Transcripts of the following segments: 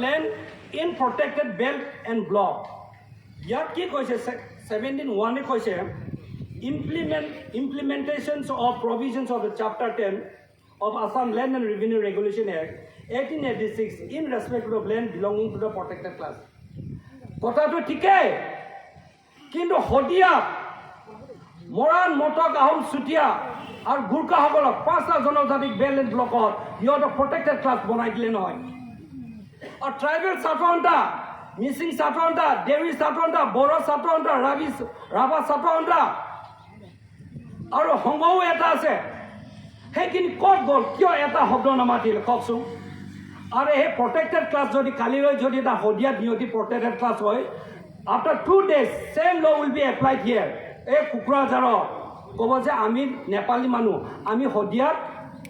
land in protected belt and block. ইয়াত কি কৈছে 17(1) কৈছে implementations of provisions of the chapter 10 of Assam Land and Revenue Regulation Act 1886 in respect of land belonging to the protected class. কথাটো ঠিকই, কিন্তু হদিয়া মৰাণ মটক আহোম চুতীয়া আৰু গুৰ্খাসকলক 5টা জনজাতিক belt and ব্লকত সিহঁতক প্ৰটেক্টেড ক্লাছ বনাই দিলে নহয়। আৰু ট্ৰাইবেল 57টা, মিচিং 57টা, দেউৰী 57টা, বড়ো 57টা, ৰাভা 57টা আৰু সংঘও এটা আছে। সেইখিনি ক'ত গ'ল? কিয় এটা শব্দ নামাতিলে কওকচোন? আৰু সেই প্ৰটেক্টেড ক্লাছ যদি কালিলৈ যদি এটা হদিয়াত নিয়তি প্ৰটেক্টেড ক্লাছ হয়, after 2 days same law will B applied হিয়াৰ। এই কোকৰাঝাৰত ক'ব যে আমি নেপালী মানুহ, আমি হদিয়াত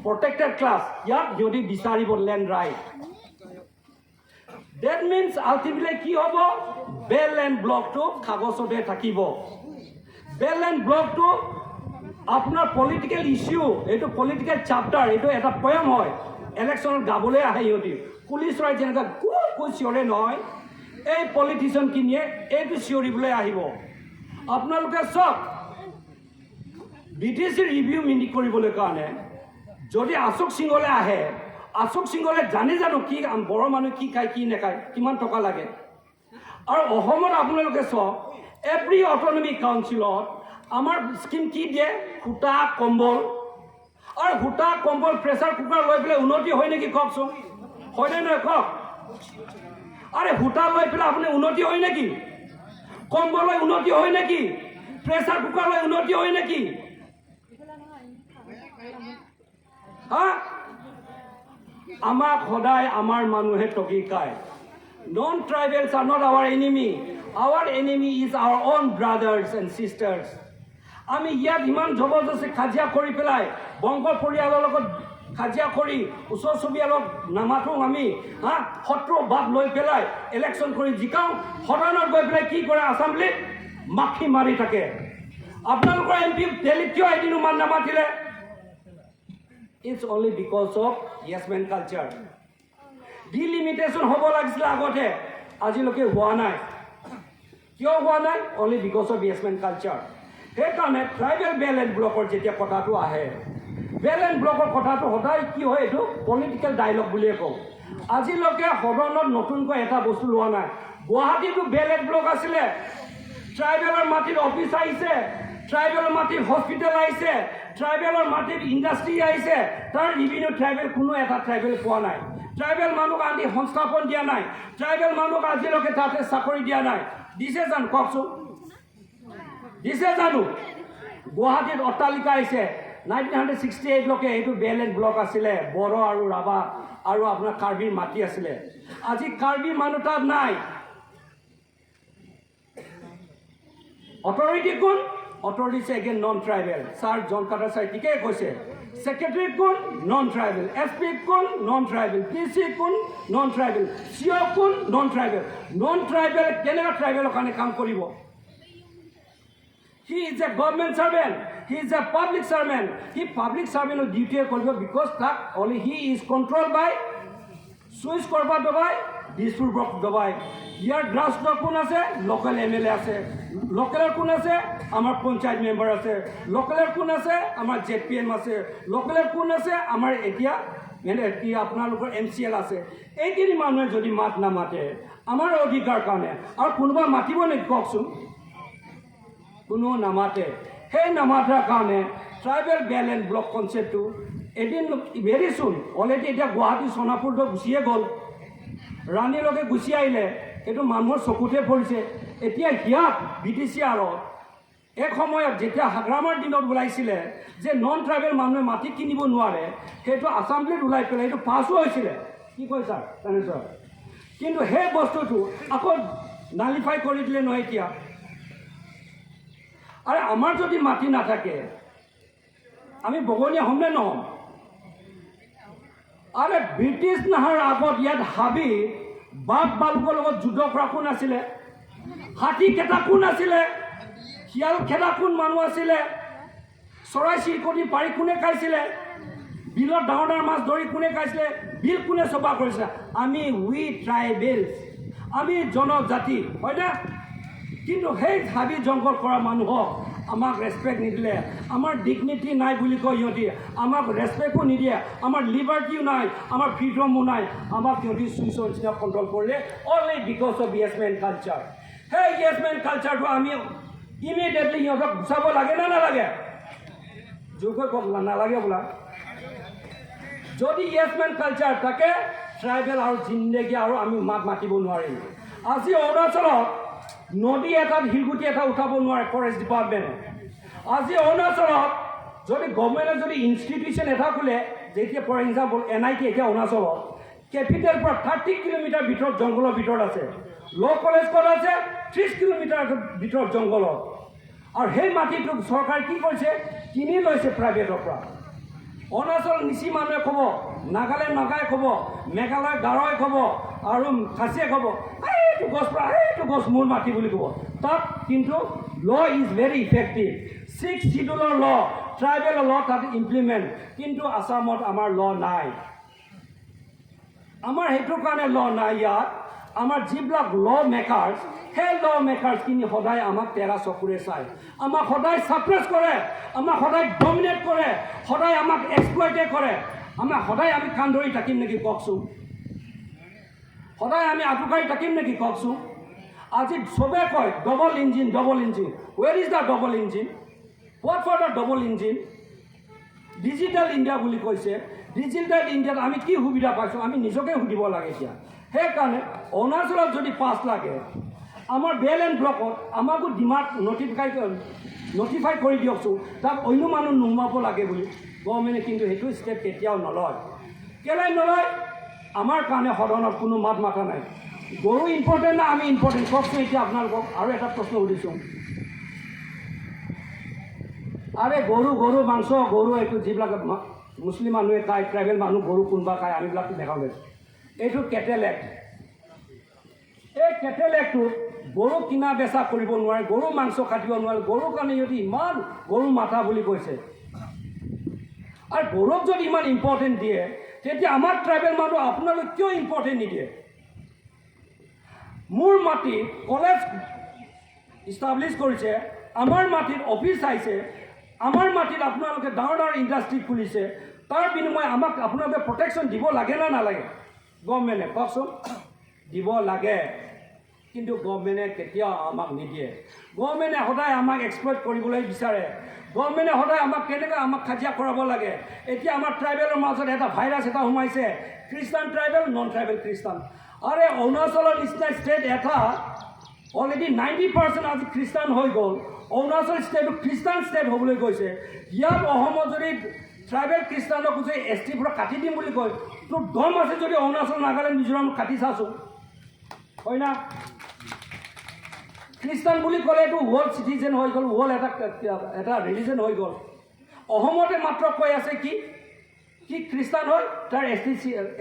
প্ৰটেক্টেড ক্লাছ, ইয়াত যদি বিচাৰিব land right. That means ultimately কি হ'ব? বেল এণ্ড ব্লকটো কাগজতে থাকিব। বেল এণ্ড ব্লকটো আপোনাৰ পলিটিকেল ইছ্যু, এইটো পলিটিকেল চাপ্টাৰ, এইটো এটা পয়ম হয়। ইলেকশ্যনত গাবলৈ আহে সিহঁতি, পুলিচ ৰাই যেনেকৈ কোচ চিঞৰে নহয়, এই পলিটিচিয়ানখিনিয়ে এইটো চিঞৰিবলৈ আহিব। আপোনালোকে চাওক, BTC ৰিভিউ মিনিট কৰিবলৈ কাৰণে যদি অশোক সিংহলে আহে, অশোক সিংহলে জানে জানো কি বড়ো মানুহ কি খায় কি নাখায়, কিমান টকা লাগে। আৰু অসমত আপোনালোকে চাওক, এভৰি অট'নমিক কাউন্সিলত আমাৰ স্কিম কি দিয়ে? সূতা কম্বল। আৰু সূতা কম্বল প্ৰেছাৰ কুকাৰ লৈ পেলাই উন্নতি হয় নেকি কওকচোন? হয়নে নহয় কওক? আৰে সূতা লৈ পেলাই আপুনি উন্নতি হয় নেকি? কম্বল লৈ উন্নতি হয় নেকি? প্ৰেছাৰ কুকাৰ লৈ উন্নতি হয় নেকি? হা? আমাক সদায় আমাৰ মানুহে টকি খায়। Non tribals are not our enemy. Our enemy is our own brothers and sisters. আমি ইয়াত ইমান জবৰদস্তি কাজিয়া কৰি পেলাই বংগ পৰিয়ালৰ লগত কাজিয়া কৰি ওচৰ চুবুৰীয়াৰ লগত নামাতোঁ আমি, হা? শত্ৰু বাপ লৈ পেলাই ইলেকশ্যন কৰি জিকাওঁ, সদনত গৈ পেলাই কি কৰে? এছেম্বলিত মাখি মাৰি থাকে। আপোনালোকৰ MP দিল্লীত কিয় এদিনো মান নামাতিলে? It's only because of yes man culture. Delimitation হ'ব লাগিছিলে আগতে, আজিলৈকে হোৱা নাই। কিয় হোৱা নাই? Only because of yes man culture. সেইকাৰণে ট্ৰাইবেল বেল এণ্ড ব্লকৰ যেতিয়া কথাটো আহে, বেল এণ্ড ব্লকৰ কথাটো সদায় কি হয়? এইটো পলিটিকেল ডাইলগ বুলিয়ে কওঁ। আজিলৈকে সদনত নতুনকৈ এটা বস্তু লোৱা নাই। গুৱাহাটীতো বেল এণ্ড ব্লক আছিলে, ট্ৰাইবেলৰ মাটিত অফিচ আহিছে, ট্ৰাইবেলৰ মাটিত হস্পিটেল আহিছে, ট্ৰাইবেলৰ মাটিত ইণ্ডাষ্ট্ৰী আহিছে, তাৰ ৰিভিনিউ ট্ৰাইবেল কোনো এটা ট্ৰাইবেল পোৱা নাই। ট্ৰাইবেল মানুহক আনি সংস্থাপন দিয়া নাই, ট্ৰাইবেল মানুহক আজিলৈকে তাতে চাকৰি দিয়া নাই। দিছে জানো কওকচোন? দিছে জানো? গুৱাহাটীত অট্টালিকা আহিছে 1968লৈকে, এইটো বেল এণ্ড ব্লক আছিলে, বড়ো আৰু ৰাভা আৰু আপোনাৰ কাৰ্বিৰ মাটি আছিলে। আজি কাৰ্বি মানুহ তাত নাই। অথৰিটি কোন? Authority again non tribal. Sir জন কাটাৰ ছাৰ ঠিকেই কৈছে। সেক্ৰেটাৰী কোন? Non tribal. SP কোন? Non tribal. PC কোন? Non tribal. CO কোন? Non tribal. নন ট্ৰাইবেল কেনেকৈ ট্ৰাইবেলৰ কাৰণে কাম কৰিব? He is a government servant. He is a public servant. He public servant of duty কৰিব, because তাক only he is controlled by Swiss কৰবা দবাই, দিছপুৰ ব্লক দবাই। ইয়াৰ গ্ৰাছৰ কোন আছে? লোকেল MLA আছে। লোকেলৰ কোন আছে? আমাৰ পঞ্চায়ত মেম্বাৰ আছে। লোকেলৰ কোন আছে? আমাৰ ZPM আছে। লোকেলৰ কোন আছে? আমাৰ এতিয়া আপোনালোকৰ MCL আছে। এইখিনি মানুহে যদি মাত নামাতে আমাৰ অধিকাৰ কাৰণে, আৰু কোনোবা মাতিব নেকি কওকচোন? কোনো নামাতে। সেই নামাতাৰ কাৰণে ট্ৰাইবেল বেল এণ্ড ব্লক কনচেপ্টটো এদিন ভেৰি চুন, অলৰেডি এতিয়া গুৱাহাটী সোণাপুৰটো গুচিয়ে গ'ল, ৰাণীলৈকে গুচি আহিলে, সেইটো মানুহৰ চকুতে পৰিছে। এতিয়া সিয়াক BTC আৰত এক সময়ত যেতিয়া হাগ্ৰামাৰ দিনত ওলাইছিলে যে নন ট্ৰাইবেল মানুহে মাটি কিনিব নোৱাৰে, সেইটো এছেম্বলিত ওলাই পেলাই সেইটো পাছো হৈছিলে। কি কয় ছাৰ? ছাৰ কিন্তু সেই বস্তুটো আকৌ নালিফাই কৰি দিলে নহয় এতিয়া। আৰু আমাৰ যদি মাটি নাথাকে আমি বগনীয়া হ'ম নে নহ'ম? আৰে ব্ৰিটিছ নহাৰ আগত ইয়াত হাবি বাঘ বালুকৰ লগত যুদ্ধ কৰা কোন আছিলে? হাতী খেদা কোন আছিলে? শিয়াল খেদা কোন মানুহ আছিলে? চৰাই চিৰিকটি পাৰি কোনে খাইছিলে? বিলত ডাঙৰ ডাঙৰ মাছ ধৰি কোনে খাইছিলে বিল কোনে চফা কৰিছিলে আমি উই ট্ৰাইবেলছ আমি জনজাতি হয়নে কিন্তু সেই হাবি জংঘল কৰা মানুহক আমাক ৰেছপেক্ট নিদিলে আমাৰ ডিগনিটি নাই বুলি কয় সিহঁতি আমাক ৰেছপেক্টো নিদিয়ে আমাৰ লিবাৰ্টিও নাই আমাৰ ফ্ৰীডমো নাই আমাক সিহঁতি চুইচৰ নিচিনা কণ্ট্ৰল কৰিলে অনলি বিকজ অফ য়েছমেন কালচাৰ সেই য়েছমেন কালচাৰটো আমি ইমিডিয়েটলি সিহঁতক গুচাব লাগে নে নালাগে যোগকৈ কওক নালাগে বোলা যদি য়েছমেন কালচাৰ থাকে ট্ৰাইবেল আৰু জিন্দেগী আৰু আমি মাত মাতিব নোৱাৰিম আজি অৰুণাচলত নদী এটাত শিলগুটি এটা উঠাব নোৱাৰে ফৰেষ্ট ডিপাৰ্টমেণ্টে আজি অৰুণাচলত যদি গভৰ্ণমেণ্টে যদি ইনষ্টিটিউশ্যন এটা খোলে যেতিয়া ফৰ এক্সাম্পল NIT এতিয়া অৰুণাচলত কেপিটেল পৰা 30 কিলোমিটাৰ ভিতৰত জংঘলৰ ভিতৰত আছে ল' কলেজ ক'ত আছে 30 কিলোমিটাৰ ভিতৰত জংঘলত আৰু সেই মাটিটো চৰকাৰে কি কৰিছে কিনি লৈছে প্ৰাইভেটৰ পৰা অৰুণাচল নিচি মানুহে ক'ব নাগালেণ্ড নগাই ক'ব মেঘালয় গাৰোৱে ক'ব আৰু খাচীয়ে ক'ব এইটো গছ পৰা এইটো গছ মোৰ মাটি বুলি ক'ব তাত কিন্তু ল ইজ ভেৰি ইফেক্টিভ 6 শিডিউলৰ ল ট্ৰাইবেলৰ ল তাত ইমপ্লিমেণ্ট কিন্তু আসামত আমাৰ ল নাই আমাৰ সেইটোৰ কাৰণে ল নাই ইয়াত আমাৰ যিবিলাক ল মেকাৰ্ছ সেই ল মেকাৰ্ছখিনি সদায় আমাক তেৰা চকুৰে চায় আমাক সদায় ছাপ্ৰেছ কৰে আমাক সদায় ডমিনেট কৰে সদায় আমাক এক্সপ্লইটে কৰে আমাক সদায় আমি কাণ ধৰি থাকিম নেকি কওকচোন সদায় আমি আঁঠুকাৰি থাকিম নেকি কওকচোন আজি চবে কয় double engine where is the double engine what for the double engine digital India বুলি কৈছে ডিজিটেল ইণ্ডিয়াত আমি কি সুবিধা পাইছোঁ আমি নিজকে সুধিব লাগে এতিয়া সেইকাৰণে অৰুণাচলত যদি পাছ লাগে আমাৰ BLN ব্লকত আমাকো ডিমাণ্ড নটিফাই কৰি দিয়কচোন তাত অন্য মানুহ নোসোমাব লাগে বুলি গভৰ্ণমেণ্টে কিন্তু সেইটো ষ্টেপ কেতিয়াও নলয় কেলৈ নলয় আমাৰ কাৰণে সদনত কোনো মাত মাতা নাই গৰু ইম্পৰ্টেণ্ট না আমি ইম্পৰ্টেণ্ট কওকচোন এতিয়া আপোনালোকক আৰু এটা প্ৰশ্ন সুধিছোঁ আৰে গৰু মাংস গৰু এইটো যিবিলাক মুছলিম মানুহে খায় ট্ৰাইবেল মানুহ গৰু কোনোবা খায় আমিবিলাকতো দেখাওঁ লৈছোঁ এইটো কেটেল এক্ট এই কেটেল এক্টটোত গৰু কিনা বেচা কৰিব নোৱাৰে গৰু মাংস কাটিব নোৱাৰে গৰুৰ কাৰণে সিহঁতি ইমান গৰু মাথা বুলি কৈছে আৰু গৰুক যদি ইমান ইম্পৰ্টেণ্ট দিয়ে তেতিয়া আমাৰ ট্ৰাইবেল মানুহ আপোনালোকে কিয় ইম্পৰ্টেণ্ট নিদিয়ে মোৰ মাটিত কলেজ ইষ্টাব্লিছ কৰিছে আমাৰ মাটিত অফিচ আহিছে আমাৰ মাটিত আপোনালোকে ডাঙৰ ডাঙৰ ইণ্ডাষ্ট্ৰি খুলিছে তাৰ বিনিময়ে আমাক আপোনালোকে প্ৰটেকশ্যন দিব লাগে নে নালাগে গভৰ্ণমেণ্টে কওকচোন দিব লাগে কিন্তু গভৰ্ণমেণ্টে কেতিয়াও আমাক নিদিয়ে গভৰ্ণমেণ্টে সদায় আমাক এক্সপ্লইট কৰিবলৈ বিচাৰে গভৰ্ণমেণ্টে সদায় আমাক কেনেকৈ আমাক কাজিয়া কৰাব লাগে এতিয়া আমাৰ ট্ৰাইবেলৰ মাজত এটা ভাইৰাছ এটা সোমাইছে খ্ৰীষ্টান ট্ৰাইবেল নন ট্ৰাইবেল খ্ৰীষ্টান আৰে অৰুণাচলৰ নিচিনা ষ্টেট এটা অলৰেডি 90% আজি খ্ৰীষ্টান হৈ গ'ল অৰুণাচল ষ্টেটটো খ্ৰীষ্টান ষ্টেট হ'বলৈ গৈছে ইয়াত অসমত যদি ট্ৰাইবেল খ্ৰীষ্টানক যদি ST পৰা কাটি দিম বুলি কয় তোৰ দম আছে যদি অৰুণাচল নাগালেণ্ড মিজোৰাম কাটি চাচোন হয় না খ্ৰীষ্টান বুলি ক'লে এইটো ৱৰ্ল্ড চিটিজেন হৈ গ'ল ৱৰ্ল্ড এটা ৰিলিজন হৈ গ'ল অসমতে মাত্ৰ কৈ আছে কি খ্ৰীষ্টান হয় তাৰ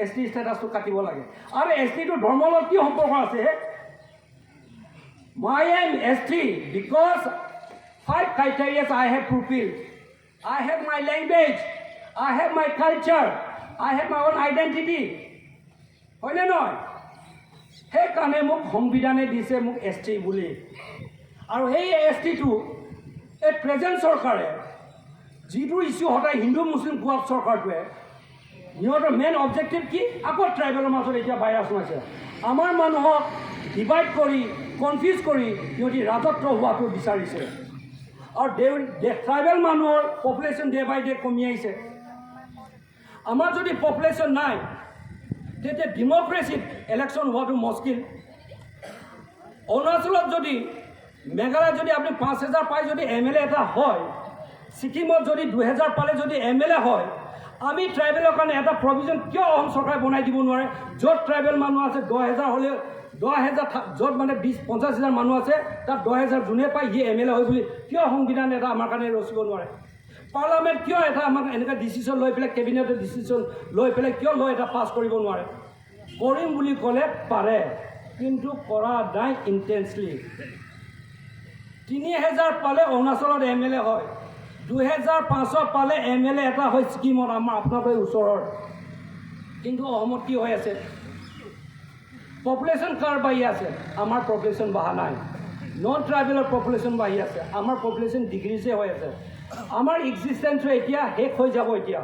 ST ষ্টেটাছটো কাটিব লাগে আৰু STটো ধৰ্মৰ লগত কি সম্পৰ্ক আছে I am ST because 5 criteria I have fulfilled. I have my language, I have my culture, I have my own identity. হয়নে নহয় সেইকাৰণে মোক সংবিধানে দিছে মোক ST বুলি আৰু সেই STটো এই প্ৰেজেণ্ট চৰকাৰে যিটো ইছ্যু সদায় হিন্দু মুছলিম কোৱা চৰকাৰটোৱে সিহঁতৰ মেইন অবজেক্টিভ কি আকৌ ট্ৰাইবেলৰ মাজত এতিয়া ভাইৰাছ সোমাইছে আমাৰ মানুহক ডিভাইড কৰি কনফিউজ কৰি সিহঁতি ৰাজত্ব হোৱাটো বিচাৰিছে আৰু ট্ৰাইবেল মানুহৰ পপুলেশ্যন ডে বাই ডে কমি আহিছে আমাৰ যদি পপুলেশ্যন নাই তেতিয়া ডেম'ক্ৰেচিত ইলেকশ্যন হোৱাটো মুস্কিল অৰুণাচলত যদি মেঘালয়ত যদি আপুনি 5,000 পাই যদি MLA এটা হয় ছিকিমত যদি 2,000 পালে যদি MLA হয় আমি ট্ৰাইবেলৰ কাৰণে এটা প্ৰভিজন কিয় অসম চৰকাৰে বনাই দিব নোৱাৰে য'ত ট্ৰাইবেল মানুহ আছে 10,000 হ'লে 10,000 য'ত মানে 50,000 মানুহ আছে তাত 10,000 যোনে পায় সি MLA হয় বুলি কিয় সংবিধান এটা আমাৰ কাৰণে ৰচিব নোৱাৰে পাৰ্লামেণ্ট কিয় এটা আমাক এনেকুৱা ডিচিশ্যন লৈ পেলাই কেবিনেটৰ ডিচিশ্যন লৈ পেলাই কিয় লৈ এটা পাছ কৰিব নোৱাৰে কৰিম বুলি ক'লে পাৰে কিন্তু কৰা নাই ইণ্টেন্সলি 3,000 পালে অৰুণাচলত MLA হয় 2005 পালে MLA এটা হয় স্কিমত আমাৰ আপোনালোকৰ ওচৰৰ কিন্তু অসমত কি হৈ আছে পপুলেশ্যন কাৰ বাঢ়ি আছে আমাৰ পপুলেশ্যন বঢ়া নাই নন ট্ৰাইবেলৰ পপুলেশ্যন বাঢ়ি আছে আমাৰ পপুলেশ্যন ডিক্ৰিজে হৈ আছে আমাৰ এক্সিষ্টেঞ্চটো এতিয়া শেষ হৈ যাব এতিয়া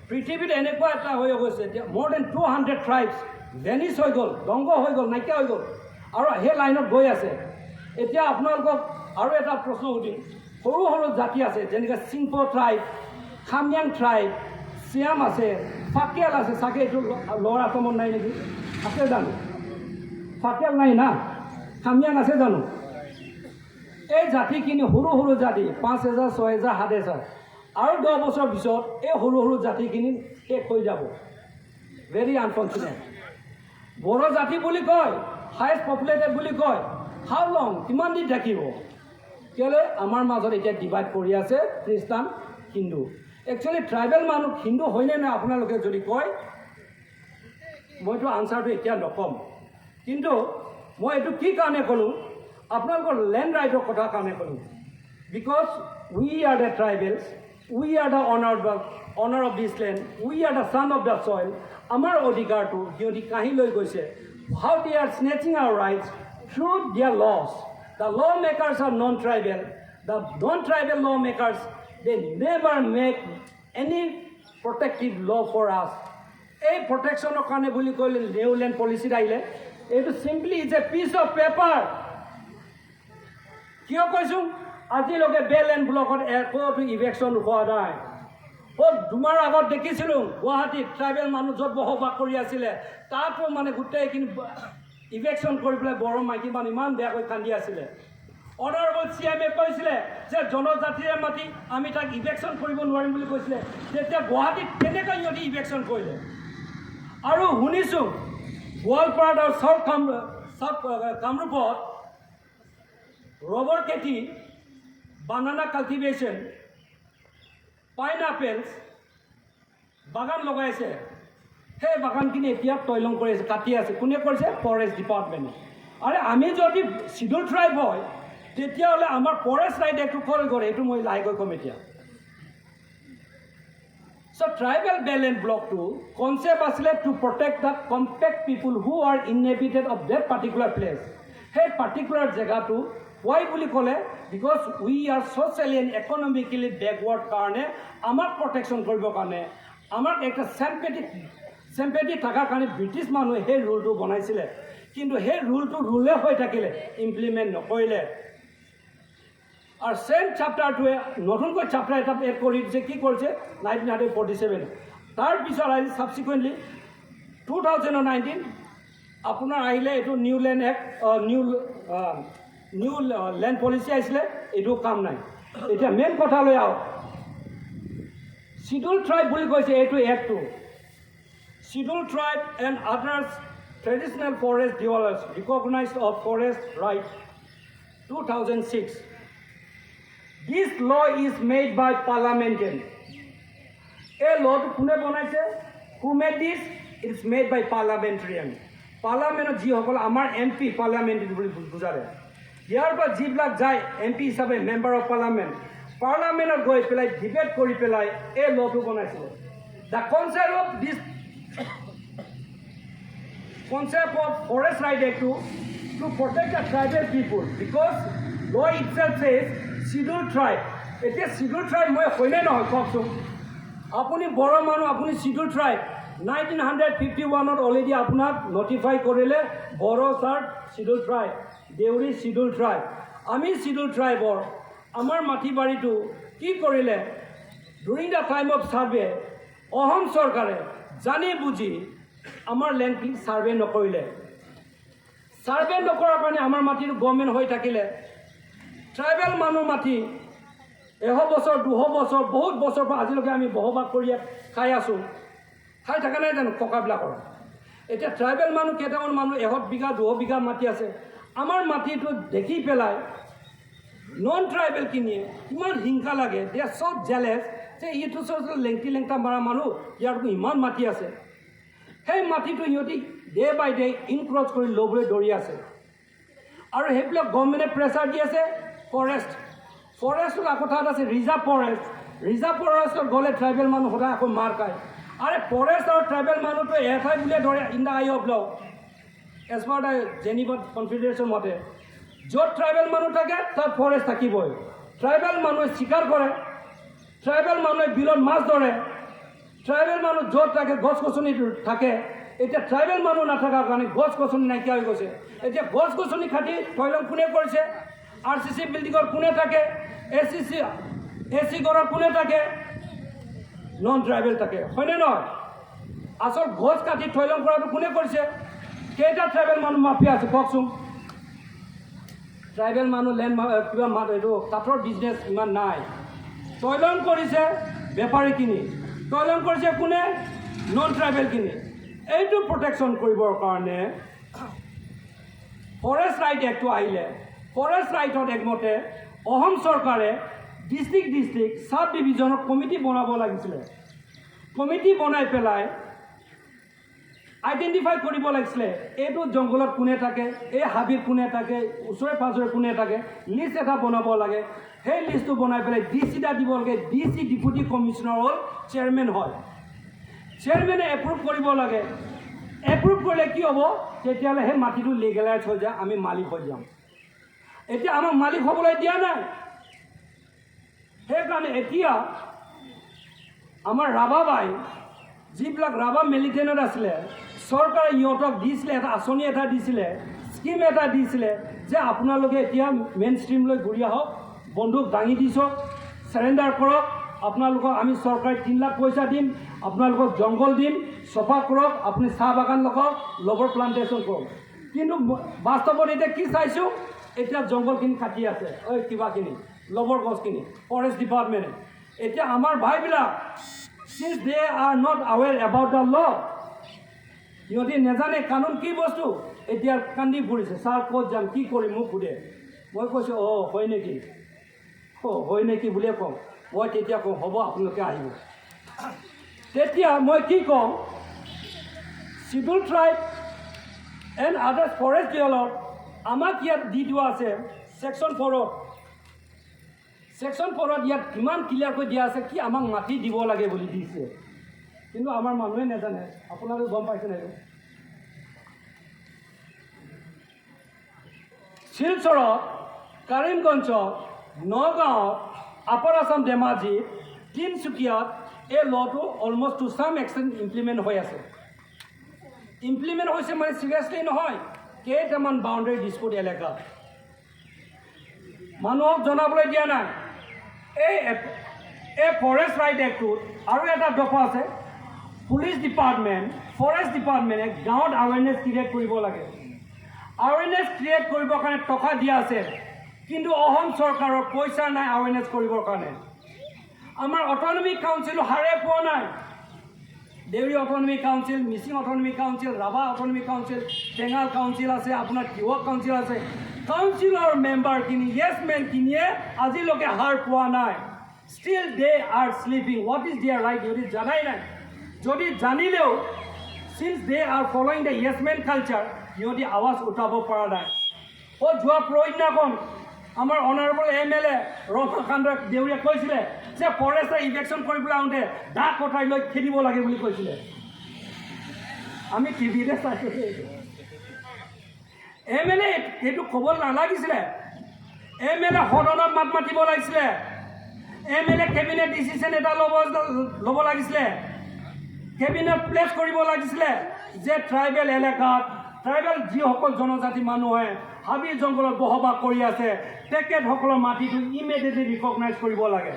পৃথিৱীত এনেকুৱা এটা হৈ গৈছে এতিয়া more than 200 ট্ৰাইবছ ভেনিছ হৈ গ'ল ধ্বংস হৈ গ'ল নাইকিয়া হৈ গ'ল আৰু সেই লাইনত গৈ আছে এতিয়া আপোনালোকক আৰু এটা প্ৰশ্ন সুধিম সৰু সৰু জাতি আছে যেনেকৈ চিংপো ট্ৰাইব খাময়াং ট্ৰাইব চিয়াম আছে ফাকিয়াল আছে চাগে এইটো ল'ৰ আসামত নাই নেকি আছে জানো ফাকিয়াল নাই না খাময়াং আছে জানো এই জাতিখিনি সৰু সৰু জাতি 5,000 6,000 7,000 আৰু 10 বছৰ পিছত এই সৰু সৰু জাতিখিনি শেষ হৈ যাব ভেৰি আনফৰ্চুনেট বড়ো জাতি বুলি কয় হাইয়েষ্ট পপুলেটেড বুলি কয় হাউ লং কিমান দিন থাকিব কেলৈ আমাৰ মাজত এতিয়া ডিভাইড কৰি আছে খ্ৰীষ্টান হিন্দু একচুৱেলি ট্ৰাইবেল মানুহ হিন্দু হয়নে নাই আপোনালোকে যদি কয় মইতো আনচাৰটো এতিয়া নক'ম কিন্তু মই এইটো কি কাৰণে ক'লোঁ আপোনালোকৰ লেণ্ড ৰাইটৰ কথা কাৰণে ক'লোঁ because we are the tribals we are the owner of this land we are the son of the soil আমাৰ অধিকাৰটো সিহঁতি কাঢ়ি লৈ গৈছে how they are snatching our rights through their laws the law makers are non tribal the non tribal law makers they never make any protective law for us এই প্ৰটেকশ্যনৰ কাৰণে বুলি ক'লে নিউ লেণ্ড পলিচিত আহিলে এইটো simply is a piece of paper কিয় কৈছোঁ আজিলৈকে বেল এণ্ড ব্লকত একোটো ইভেকশ্যন হোৱা নাই দুমাৰ আগত দেখিছিলোঁ গুৱাহাটীত ট্ৰাইবেল মানুহ য'ত বসবাস কৰি আছিলে তাতো মানে গোটেইখিনি ইভেকশ্যন কৰি পেলাই বড়ো মাইকী মানুহ ইমান বেয়াকৈ কান্দি আছিলে অনাৰেবল CMে কৈছিলে যে জনজাতিৰে মাতি আমি তাক ইভেকশ্যন কৰিব নোৱাৰিম বুলি কৈছিলে তেতিয়া গুৱাহাটীত কেনেকৈ সিহঁতি ইভেকশ্যন কৰিলে আৰু শুনিছোঁ গোৱালপাৰাত আৰু চাউথ কামৰূপত ৰবৰ খেতি বানানা কাল্টিভেশ্যন পাইনএপলছ বাগান লগাইছে সেই বাগানখিনি এতিয়া তৈলং কৰি আছে কাটি আছে কোনে কৰিছে ফৰেষ্ট ডিপাৰ্টমেণ্টে আৰে আমি যদি শিডিউল ট্ৰাইব হয় তেতিয়াহ'লে আমাৰ ফৰেষ্ট ৰাইট এক্টটো ফ'ল' কৰে এইটো মই লাহেকৈ ক'ম এতিয়া চ' ট্ৰাইবেল বেল এণ্ড ব্লকটো কনচেপ্ট আছিলে to protect the compact people who are inhabited of that particular place সেই পাৰ্টিকুলাৰ জেগাটো ৱাই বুলি ক'লে because we are socially and economically backward কাৰণে আমাক প্ৰটেকশ্যন কৰিবৰ কাৰণে আমাক একটা চেম্পেটি থকাৰ কাৰণে ব্ৰিটিছ মানুহে সেই ৰুলটো বনাইছিলে কিন্তু সেই ৰুলটো ৰুলে হৈ থাকিলে ইমপ্লিমেণ্ট নকৰিলে আৰু চেম চাপ্টাৰটোৱে নতুনকৈ চাপ্টাৰ এটা এড কৰি দিছে কি কৰিছে 1947 তাৰপিছত আহিলে ছাবচিকুৱেণ্টলি 2019 আপোনাৰ আহিলে এইটো new land act new land policy আহিছিলে এইটো কাম নাই এতিয়া মেইন কথালৈ আহক শিডিউল ট্ৰাইব বুলি কৈছে এইটো এক্টটো schedule tribe and others traditional forest dwellers recognised of forest right 2006 This law is made by parliamentarian. A law কোনে বনাইছে who made this it is made by parliamentarian parliament যিসকল আমাৰ MP parliamentary বুলি বুজালে ইয়াৰ পৰা যিবিলাক যায় MP হিচাপে মেম্বাৰ অফ পাৰ্লামেণ্টত গৈ পেলাই ডিবেট কৰি পেলাই এই লটো বনাইছিলে the concept of forest right act to protect the tribal people because law itself says schedule tribe এতিয়া শিডিউল ট্ৰাইব মই হয়নে নহয় কওকচোন আপুনি বড়ো মানুহ আপুনি শিডিউল ট্ৰাইব 1951ত অলৰেডি আপোনাক নটিফাই কৰিলে বড়ো চাৰ্ট schedule tribe Deori schedule tribe আমি শিডিউল ট্ৰাইবৰ আমাৰ মাটি বাৰীটো কি কৰিলে during the time of survey Asom চৰকাৰে জানি বুজি আমাৰ লেণ্ডখিনি ছাৰ্ভে নকৰিলে ছাৰ্ভে নকৰাৰ কাৰণে আমাৰ মাটিটো গভৰ্ণমেণ্ট হৈ থাকিলে ট্ৰাইবেল মানুহ মাটি 100 বছৰ 200 বছৰ বহুত বছৰ পৰা আজিলৈকে আমি বসবাস কৰি খাই আছোঁ খাই থকা নাই জানো ককাবিলাকৰ এতিয়া ট্ৰাইবেল মানুহ কেইটামান মানুহ 100 বিঘা 200 বিঘা মাটি আছে আমাৰ মাটিটো দেখি পেলাই নন ট্ৰাইবেলখিনিয়ে কিমান হিংসা লাগে দে আৰ সব জেলেছ যে এইটো লেংটা মাৰা মানুহ ইয়াৰ ইমান মাটি আছে সেই মাটিটো সিহঁতি ডে বাই ডে ইনক্ৰচ কৰি ল'বলৈ দৌৰি আছে আৰু সেইবিলাক গভৰ্ণমেণ্টে প্ৰেছাৰ দি আছে ফৰেষ্ট ফৰেষ্টৰ কথা এটা আছে ৰিজাৰ্ভ ফৰেষ্টত গ'লে ট্ৰাইবেল মানুহ সদায় আকৌ মাৰ খায় আৰে ফৰেষ্ট আৰু ট্ৰাইবেল মানুহটো এঠাই বুলিয়ে ধৰে in the eye of law as per the Geneva confederation মতে য'ত ট্ৰাইবেল মানুহ থাকে তাত ফৰেষ্ট থাকিবই ট্ৰাইবেল মানুহে চিকাৰ কৰে ট্ৰাইবেল মানুহে বিলত মাছ ধৰে ট্ৰাইবেল মানুহ য'ত থাকে গছ গছনি থাকে এতিয়া ট্ৰাইবেল মানুহ নাথাকাৰ কাৰণে গছ গছনি নাইকিয়া হৈ গৈছে এতিয়া গছ গছনি কাটি তৈলং কোনে কৰিছে RCC বিল্ডিঙৰ কোনে থাকে AC ঘৰৰ কোনে থাকে নন ট্ৰাইবেল থাকে হয়নে নহয় আচল গছ কাটি তৈলং কৰাটো কোনে কৰিছে কেইটা ট্ৰাইবেল মানুহ মাফিয়া আছে কওকচোন ট্ৰাইবেল মানুহ লেণ্ড কিবা এইটো কাঠৰ বিজনেছ ইমান নাই তৈলং কৰিছে বেপাৰীখিনি তৈলং কৰিছে কোনে নন ট্ৰাইবেল কিনি এইটো প্ৰটেকশ্যন কৰিবৰ কাৰণে ফৰেষ্ট ৰাইট এক্টটো আহিলে ফৰেষ্ট ৰাইটত একমতে অসম চৰকাৰে ডিষ্ট্ৰিক্ট সাব ডিভিজনৰ কমিটি বনাব লাগিছিলে কমিটি বনাই পেলাই আইডেণ্টিফাই কৰিব লাগিছিলে এইটো জংঘলত কোনে থাকে এই হাবিত কোনে থাকে ওচৰে পাঁজৰে কোনে থাকে লিষ্ট এটা বনাব লাগে সেই লিষ্টটো বনাই পেলাই DC এটা দিব লাগে DC ডেপুটি কমিশ্যনাৰ হ'ল চেয়াৰমেন হয় চেয়াৰমেনে এপ্ৰুভ কৰিব লাগে এপ্ৰুভ কৰিলে কি হ'ব তেতিয়াহ'লে সেই মাটিটো লিগেলাইজ হৈ যায় আমি মালিক হৈ যাম এতিয়া আমাক মালিক হ'বলৈ দিয়া নাই সেইকাৰণে এতিয়া আমাৰ ৰাভাবাই যিবিলাক ৰাভা মিলিটেণ্টত আছিলে চৰকাৰে ইহঁতক দিছিলে এটা আঁচনি এটা দিছিলে স্কিম এটা দিছিলে যে আপোনালোকে এতিয়া মেইন ষ্ট্ৰীমলৈ ঘূৰি আহক বন্দুক দাঙি দিছক চাৰেণ্ডাৰ কৰক আপোনালোকক আমি চৰকাৰে 3 লাখ পইচা দিম আপোনালোকক জংঘল দিম চফা কৰক আপুনি চাহ বাগান লগাওক লবৰ প্লাণ্টেশ্যন কৰক কিন্তু বাস্তৱত এতিয়া কি চাইছোঁ এতিয়া জংঘলখিনি কাটি আছে ঐ কিবাখিনি লবৰ গছখিনি ফৰেষ্ট ডিপাৰ্টমেণ্টে এতিয়া আমাৰ ভাইবিলাক since they are not aware about the law সিহঁতি নেজানে কানুন কি বস্তু এতিয়া কান্দি ফুৰিছে ছাৰ ক'ত যাম কি কৰিম মোক সোধে মই কৈছোঁ হয় নেকি হয় নেকি বুলিয়ে কওঁ মই তেতিয়া কওঁ হ'ব আপোনালোকে আহিব তেতিয়া মই কি কওঁ schedule tribe and others forest ডিঅলত আমাক ইয়াত দি দিয়া আছে ছেকশ্যন 4ত ইয়াত কিমান ক্লিয়াৰকৈ দিয়া আছে কি আমাক মাটি দিব লাগে বুলি দিছে কিন্তু আমাৰ মানুহে নাজানে আপোনালোকে গম পাইছে নাই শিলচৰত কৰিমগঞ্জত নগাঁৱত আপাৰ আছাম ধেমাজি তিনিচুকীয়াত এই লটো অলমষ্ট টু চাম এক্সটেণ্ট ইমপ্লিমেণ্ট হৈ আছে ইমপ্লিমেণ্ট হৈছে মানে চিৰিয়াছলি নহয় কেইটামান বাউণ্ডেৰী ডিছপুট এলেকা মানুহক জনাবলৈ দিয়া নাই এই ফৰেষ্ট ৰাইট এক্টটোত আৰু এটা দফা আছে পুলিচ ডিপাৰ্টমেণ্ট ফৰেষ্ট ডিপাৰ্টমেণ্টে গাঁৱত আৱেৰনেছ ক্ৰিয়েট কৰিব লাগে আৱেৰনেছ ক্ৰিয়েট কৰিবৰ কাৰণে টকা দিয়া আছে কিন্তু অসম চৰকাৰৰ পইচা নাই আৱেৰনেছ কৰিবৰ কাৰণে আমাৰ অট'নমিক কাউন্সিলো হাৰে পোৱা নাই Deori autonomous council Mising autonomous council Rabha autonomous council Thengal council আছে আপোনাৰ তিৱা কাউন্সিল আছে কাউন্সিলৰ মেম্বাৰখিনি য়েছ মেনখিনিয়ে আজিলৈকে হাৰ পোৱা নাই still they are sleeping what is their right যদি জানাই নাই যদি জানিলেও since they are following the yes main culture সিহঁতি আৱাজ উঠাব পৰা নাই যোৱা পৰহিদিনাখন আমাৰ অনাৰেবল MLA ৰমাকান্ত দেউৰীয়ে কৈছিলে যে ফৰেষ্টে ইলেকশ্যন কৰিবলৈ আহোঁতে দাঁত কটাই লৈ খেদিব লাগে বুলি কৈছিলে আমি টিভিতে চাইছোঁ MLA এইটো ক'ব নালাগিছিলে MLA সদনত মাত মাতিব লাগিছিলে MLA কেবিনেট ডিচিশ্যন এটা ল'ব লাগিছিলে কেবিনেট প্লেচ কৰিব লাগিছিলে যে ট্ৰাইবেল এলেকাত ট্ৰাইবেল যিসকল জনজাতি মানুহে হাবি জংঘলত বসবাস কৰি আছে তেখেতসকলৰ মাটিটো ইমিডিয়েটলি ৰিকগনাইজ কৰিব লাগে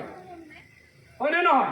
হয়নে নহয়